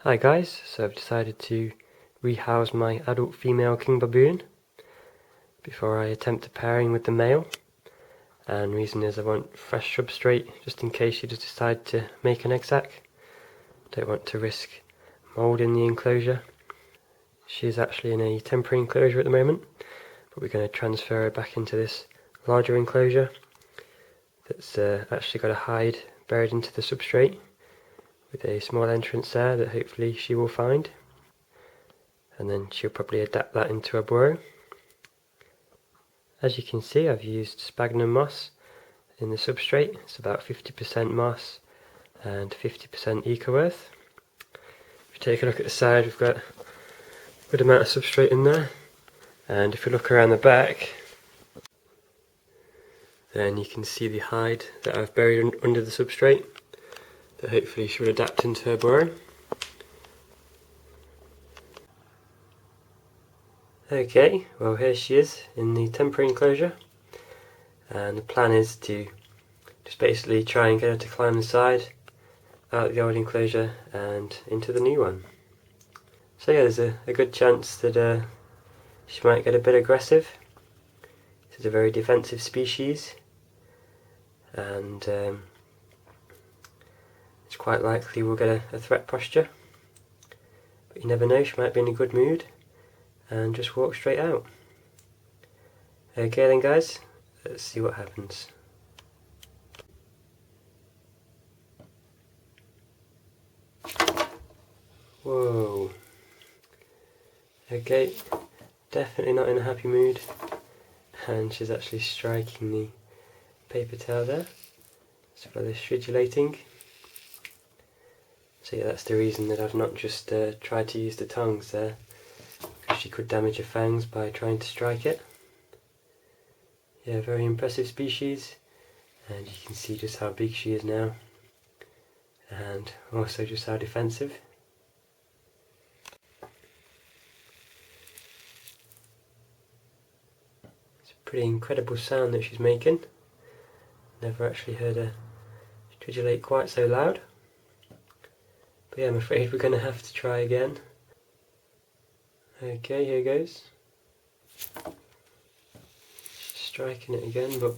Hi guys, so I've decided to rehouse my adult female king baboon before I attempt a pairing with the male, and the reason is I want fresh substrate just in case she does decide to make an egg sac. Don't want to risk mould in the enclosure. She's actually in a temporary enclosure at the moment, but we're going to transfer her back into this larger enclosure that's actually got a hide buried into the substrate, with a small entrance there that hopefully she will find, and then she'll probably adapt that into a burrow. As you can see, I've used sphagnum moss in the substrate. It's about 50% moss and 50% eco-earth. If you take a look at the side, we've got a good amount of substrate in there, and if you look around the back, then you can see the hide that I've buried under the substrate that hopefully should adapt into her burrow. Okay, well here she is in the temporary enclosure, and the plan is to just basically try and get her to climb the side out of the old enclosure and into the new one. So yeah, there's a good chance that she might get a bit aggressive. This is a very defensive species, and it's quite likely we'll get a threat posture, but you never know, she might be in a good mood and just walk straight out. Okay then guys, let's see what happens. Whoa. Okay, definitely not in a happy mood, and she's actually striking the paper towel there. So for this stridulating. So yeah, that's the reason that I've not just tried to use the tongs there, because she could damage her fangs by trying to strike it. Yeah, very impressive species, and you can see just how big she is now, and also just how defensive. It's a pretty incredible sound that she's making. Never actually heard her stridulate quite so loud. But yeah, I'm afraid we're going to have to try again. Okay, here goes. Striking it again, but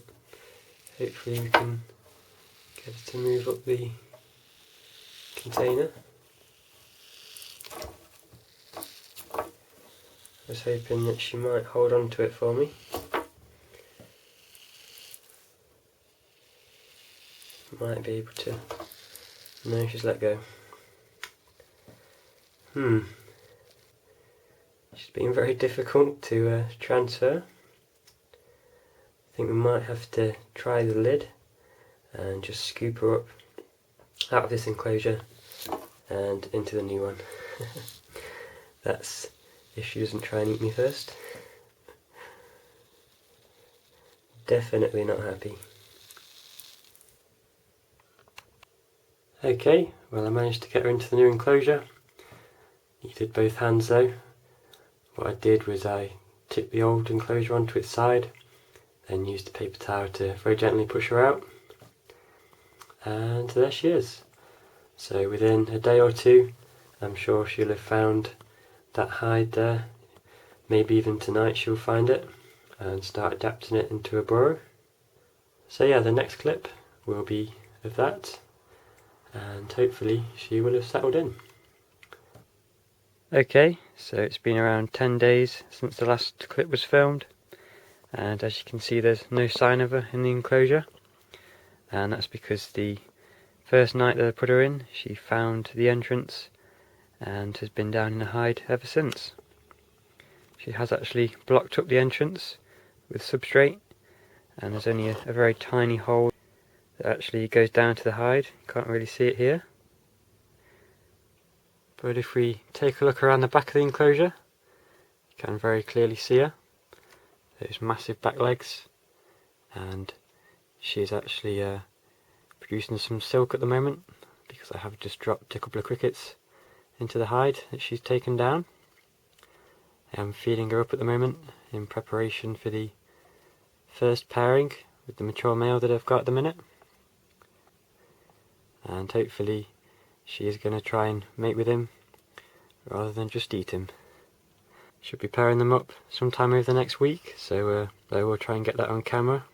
hopefully we can get it to move up the container. I was hoping that she might hold on to it for me. Might be able to. No, she's let go. She's been very difficult to transfer. I think we might have to try the lid and just scoop her up out of this enclosure and into the new one. That's if she doesn't try and eat me first. Definitely not happy. Okay, well I managed to get her into the new enclosure. Needed both hands though. What I did was I tipped the old enclosure onto its side, then used a paper towel to very gently push her out, and there she is. So within a day or two, I'm sure she'll have found that hide there. Maybe even tonight she'll find it and start adapting it into a burrow. So yeah, the next clip will be of that, and hopefully she will have settled in. Okay, so it's been around 10 days since the last clip was filmed, and as you can see there's no sign of her in the enclosure, and that's because the first night that I put her in, she found the entrance and has been down in a hide ever since. She has actually blocked up the entrance with substrate, and there's only a very tiny hole that actually goes down to the hide. You can't really see it here. But if we take a look around the back of the enclosure, you can very clearly see her. Those massive back legs, and she's actually producing some silk at the moment, because I have just dropped a couple of crickets into the hide that she's taken down. I am feeding her up at the moment in preparation for the first pairing with the mature male that I've got at the minute, and hopefully she is going to try and mate with him rather than just eat him. Should be pairing them up sometime over the next week, so I will try and get that on camera.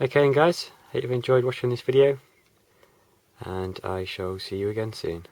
Okay then guys, hope you've enjoyed watching this video, and I shall see you again soon.